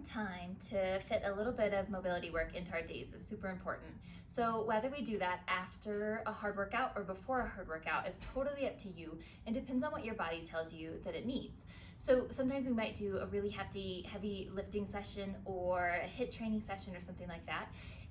time to fit a little bit of mobility work into our days is super important. So whether we do that after a hard workout or before a hard workout is totally up to you and depends on what your body tells you that it needs. So sometimes we might do a really heavy lifting session or a HIIT training session or something like that,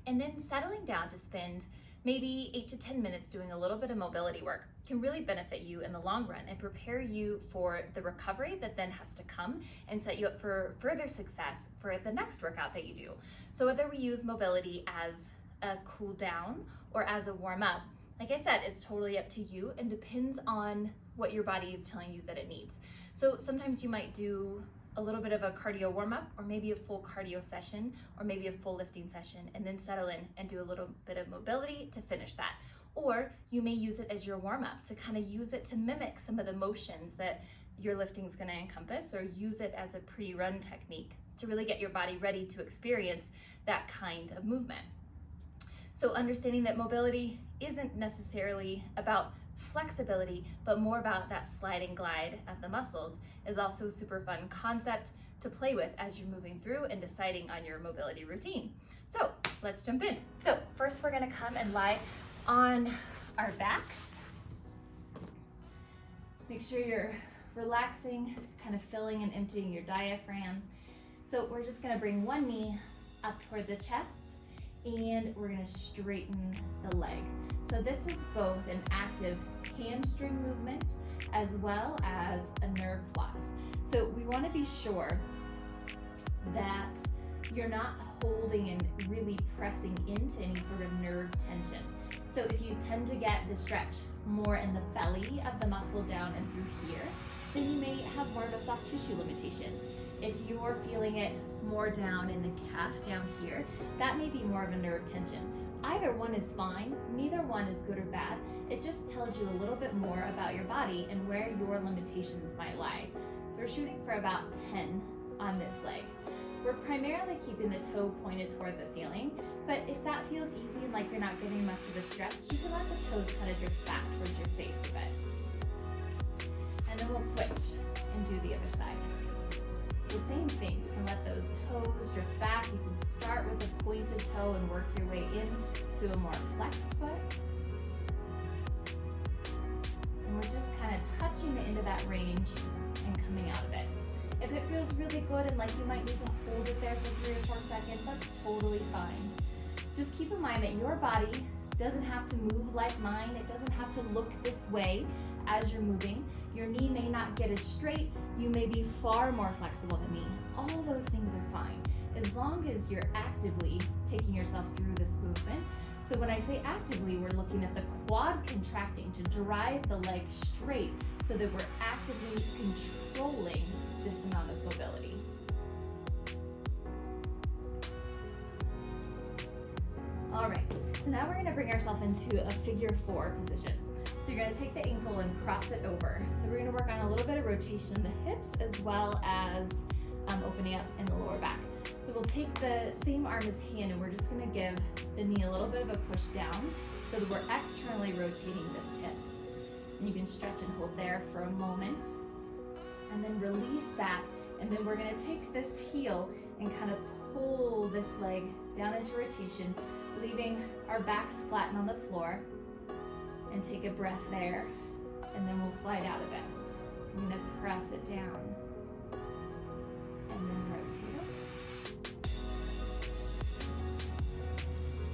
and then settling down to spend maybe 8 to 10 minutes doing a little bit of mobility work can really benefit you in the long run and prepare you for the recovery that then has to come and set you up for further success for the next workout that you do. So whether we use mobility as a cool down or as a warm up, like I said, it's totally up to you and depends on what your body is telling you that it needs. So sometimes you might do a little bit of a cardio warm-up or maybe a full cardio session or maybe a full lifting session and then settle in and do a little bit of mobility to finish that. Or you may use it as your warm-up to kind of use it to mimic some of the motions that your lifting is going to encompass, or use it as a pre-run technique to really get your body ready to experience that kind of movement. So understanding that mobility isn't necessarily about flexibility, but more about that slide and glide of the muscles is also a super fun concept to play with as you're moving through and deciding on your mobility routine. So let's jump in. So first we're gonna come and lie on our backs. Make sure you're relaxing, kind of filling and emptying your diaphragm. So we're just gonna bring one knee up toward the chest and we're gonna straighten the leg. So this is both an active hamstring movement as well as a nerve floss. So we want to be sure that you're not holding and really pressing into any sort of nerve tension. So if you tend to get the stretch more in the belly of the muscle down and through here, then you may have more of a soft tissue limitation. If you're feeling it more down in the calf down here, that may be more of a nerve tension. Either one is fine, neither one is good or bad. It just tells you a little bit more about your body and where your limitations might lie. So we're shooting for about 10 on this leg. We're primarily keeping the toe pointed toward the ceiling, but if that feels easy and like you're not getting much of a stretch, you can let the toes kind of drift back towards your face a bit. And then we'll switch and do the other side. So same thing, you can let those toes drift back. You can start with a pointed toe and work your way in to a more flexed foot. And we're just kind of touching the end of that range and coming out of it. If it feels really good and like you might need to hold it there for 3 or 4 seconds, that's totally fine. Just keep in mind that your body doesn't have to move like mine. It doesn't have to look this way as you're moving. Your knee may not get as straight. You may be far more flexible than me. All those things are fine, as long as you're actively taking yourself through this movement. So when I say actively, we're looking at the quad contracting to drive the leg straight so that we're actively controlling this amount of mobility. All right, so now we're gonna bring ourselves into a figure 4 position. So you're gonna take the ankle and cross it over. So we're gonna work on a little bit of rotation in the hips as well as opening up in the lower back. So we'll take the same arm as hand and we're just gonna give the knee a little bit of a push down so that we're externally rotating this hip. And you can stretch and hold there for a moment and then release that. And then we're gonna take this heel and kind of pull this leg down into rotation, leaving our backs flattened on the floor. And take a breath there, and then we'll slide out of it. I'm gonna press it down, and then rotate it.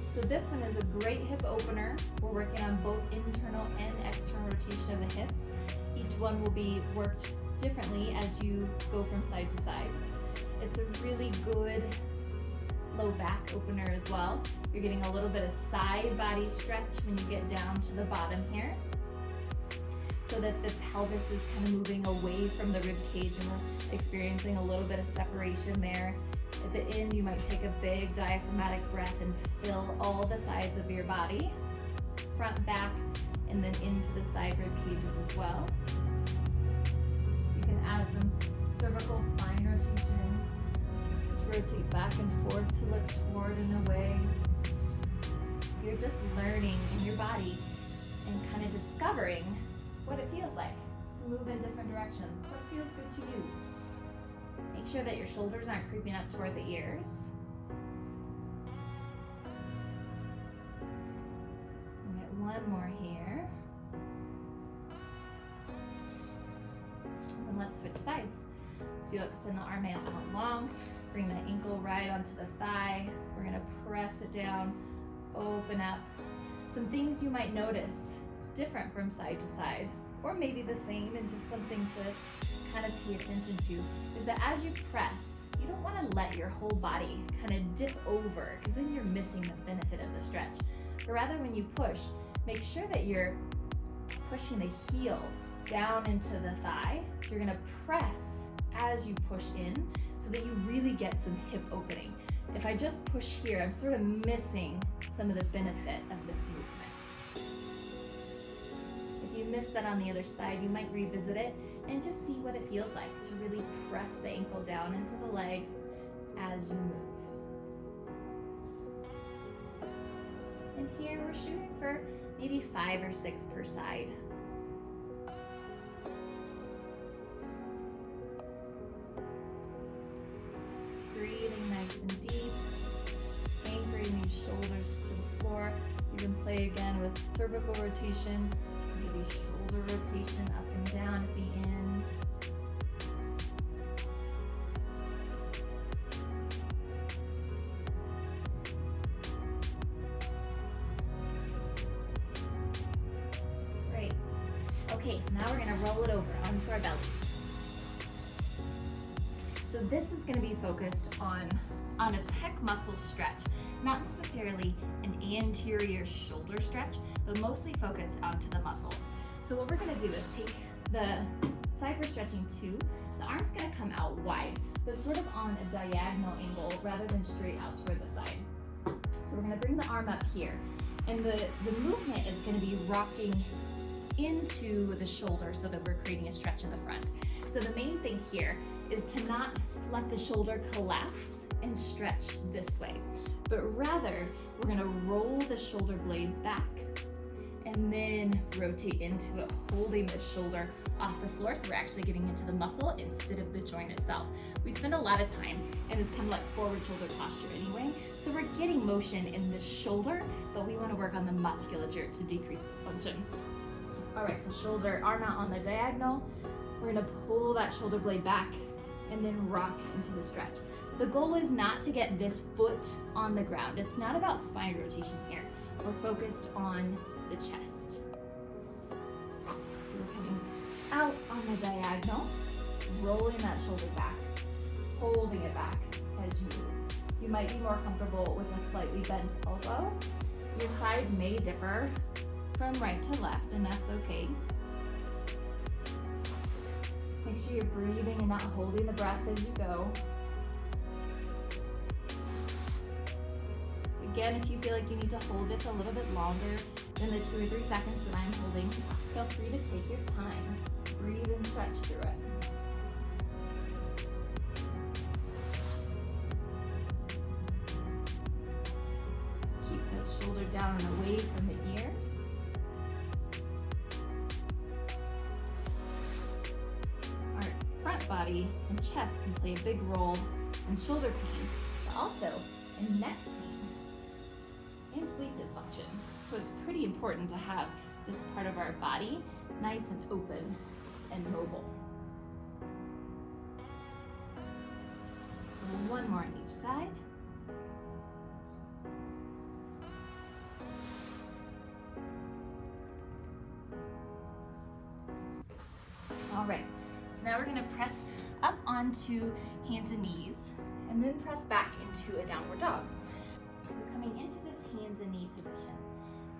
So this one is a great hip opener. We're working on both internal and external rotation of the hips. Each one will be worked differently as you go from side to side. It's a really good low back opener as well. You're getting a little bit of side body stretch when you get down to the bottom here, so that the pelvis is kind of moving away from the rib cage and we're experiencing a little bit of separation there. At the end, you might take a big diaphragmatic breath and fill all the sides of your body, front, back, and then into the side rib cages as well. You can add some cervical spine rotation. Rotate back and forth to look toward and away. You're just learning in your body and kind of discovering what it feels like to move in different directions, what feels good to you. Make sure that your shoulders aren't creeping up toward the ears. We'll get one more here. And let's switch sides. So you'll extend the arm out long, bring the ankle right onto the thigh. We're gonna press it down, open up. Some things you might notice different from side to side, or maybe the same, and just something to kind of pay attention to, is that as you press, you don't wanna let your whole body kind of dip over, because then you're missing the benefit of the stretch. But rather when you push, make sure that you're pushing the heel down into the thigh. So you're gonna press as you push in so that you really get some hip opening. If I just push here, I'm sort of missing some of the benefit of this movement. If you miss that on the other side, you might revisit it and just see what it feels like to really press the ankle down into the leg as you move. And here we're shooting for maybe 5 or 6 per side. Breathing nice and deep, anchoring these shoulders to the floor. You can play again with cervical rotation, maybe shoulder rotation up and down at the end. Great. Okay, so now we're gonna roll it over onto our bellies. So this is going to be focused on a pec muscle stretch, not necessarily an anterior shoulder stretch, but mostly focused onto the muscle. So what we're going to do is take the side we're stretching to, the arm's going to come out wide, but sort of on a diagonal angle rather than straight out toward the side. So we're going to bring the arm up here, and the movement is going to be rocking into the shoulder so that we're creating a stretch in the front. So the main thing here is to not let the shoulder collapse and stretch this way, but rather we're gonna roll the shoulder blade back and then rotate into it, holding the shoulder off the floor so we're actually getting into the muscle instead of the joint itself. We spend a lot of time in this kind of like forward shoulder posture anyway, so we're getting motion in the shoulder, but we wanna work on the musculature to decrease dysfunction. All right, so shoulder, arm out on the diagonal. We're gonna pull that shoulder blade back and then rock into the stretch. The goal is not to get this foot on the ground. It's not about spine rotation here. We're focused on the chest. So we're coming out on the diagonal, rolling that shoulder back, holding it back as you move. You might be more comfortable with a slightly bent elbow. Your sides may differ from right to left, and that's okay. Make sure you're breathing and not holding the breath as you go. Again, if you feel like you need to hold this a little bit longer than the 2 or 3 seconds that I'm holding, feel free to take your time. Breathe and stretch through it. Keep the shoulder down and away from the ears. Front body and chest can play a big role in shoulder pain, but also in neck pain and sleep dysfunction. So it's pretty important to have this part of our body nice and open and mobile. And one more on each side. All right. So now we're gonna press up onto hands and knees and then press back into a downward dog. We're coming into this hands and knee position.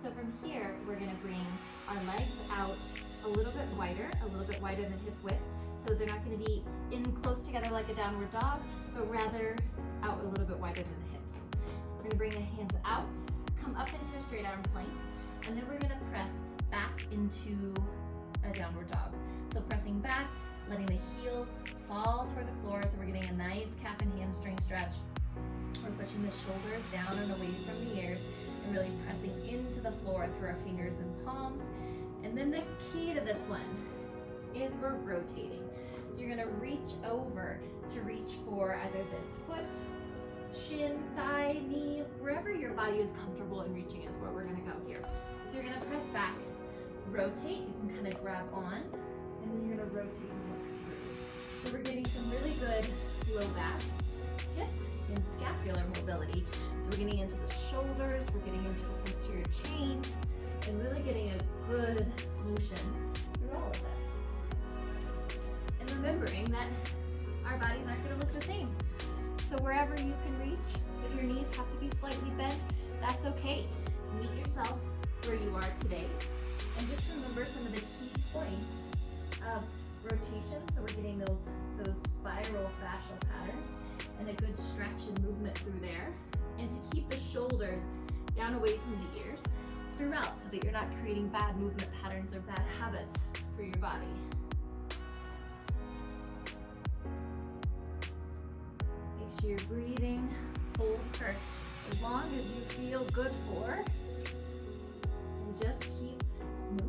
So from here, we're gonna bring our legs out a little bit wider than hip width. So they're not gonna be in close together like a downward dog, but rather out a little bit wider than the hips. We're gonna bring the hands out, come up into a straight arm plank, and then we're gonna press back into a downward dog. So pressing back, letting the heels fall toward the floor so we're getting a nice calf and hamstring stretch. We're pushing the shoulders down and away from the ears and really pressing into the floor through our fingers and palms. And then the key to this one is we're rotating. So you're gonna reach over to reach for either this foot, shin, thigh, knee, wherever your body is comfortable in reaching is where we're gonna go here. So you're gonna press back, rotate, you can kind of grab on, and then you're gonna rotate and work through. So we're getting some really good low back, hip, and scapular mobility. So we're getting into the shoulders, we're getting into the posterior chain, and really getting a good motion through all of this. And remembering that our bodies aren't gonna look the same. So wherever you can reach, if your knees have to be slightly bent, that's okay. Meet yourself where you are today. And just remember some of the key points of rotation. So we're getting those spiral fascial patterns and a good stretch and movement through there. And to keep the shoulders down away from the ears throughout so that you're not creating bad movement patterns or bad habits for your body. Make sure you're breathing, hold for as long as you feel good for, and just keep moving.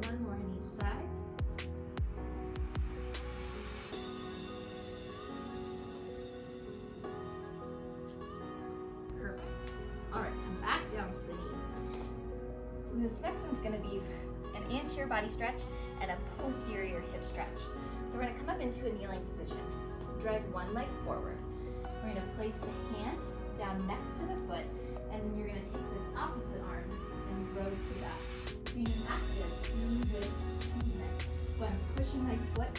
One more on each side. Perfect. All right, come back down to the knees. And this next one's gonna be an anterior body stretch and a posterior hip stretch. So we're gonna come up into a kneeling position. Drive one leg forward. We're gonna place the hand down next to the foot, and then you're gonna take this opposite arm and rotate up, being active in this movement. So I'm pushing my foot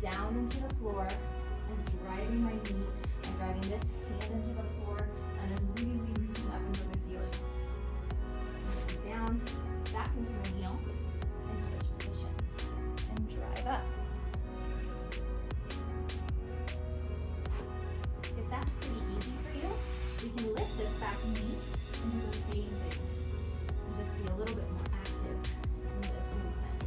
down into the floor, I'm driving my knee, I'm driving this hand into the floor, and I'm really reaching up into the ceiling. Down, back into the kneel, and switch positions, and drive up. If that's pretty easy for you, we can lift this back knee and do the same thing, and just be a little bit more active in this movement.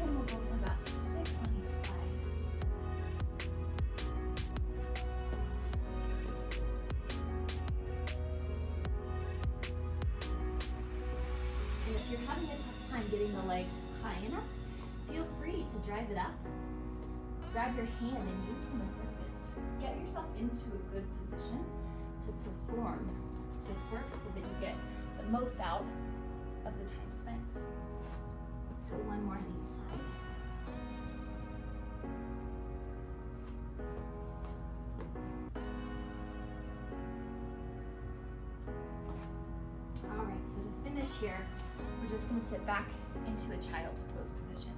And we'll go for about 6 on each side. And if you're having a tough time getting the leg high enough, feel free to drive it up. Grab your hand and use some assistance. Get yourself into a good position to perform this work so that you get the most out of the time spent. Let's go one more on each side. All right, so to finish here, we're just gonna sit back into a child's pose position.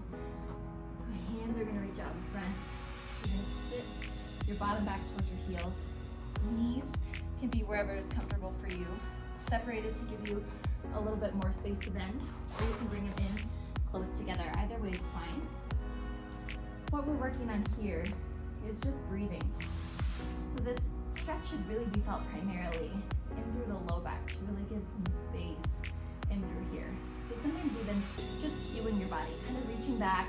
My hands are gonna reach out in front. You're gonna sit your bottom back towards your heels. Knees can be wherever is comfortable for you. Separated to give you a little bit more space to bend, or you can bring them in close together. Either way is fine. What we're working on here is just breathing. So this stretch should really be felt primarily in through the low back to really give some space in through here. So sometimes even just cueing your body, kind of reaching back,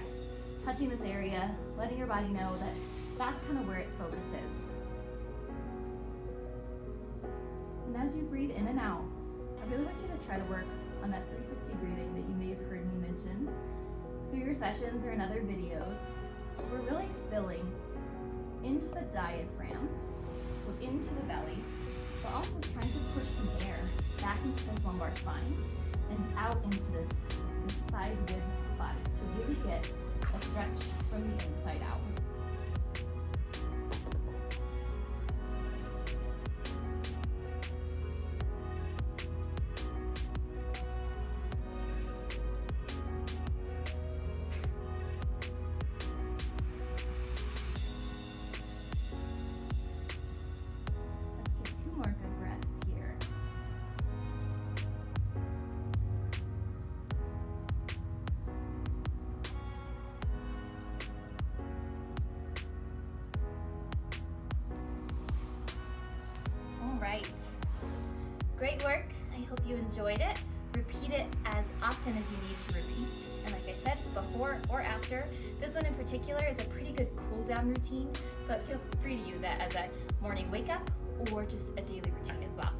touching this area, letting your body know that that's kind of where its focus is. And as you breathe in and out, I really want you to try to work on that 360 breathing that you may have heard me mention through your sessions or in other videos. We're really filling into the diaphragm, so into the belly, but also trying to push some air back into this lumbar spine and out into this side rib body to really get a stretch from the inside out. More good breaths here. All right. Great work. I hope you enjoyed it. Repeat it as often as you need to repeat. And like I said, before or after. This one in particular is a pretty good cool down routine, but feel free to use it as a morning wake up or just a daily routine as well.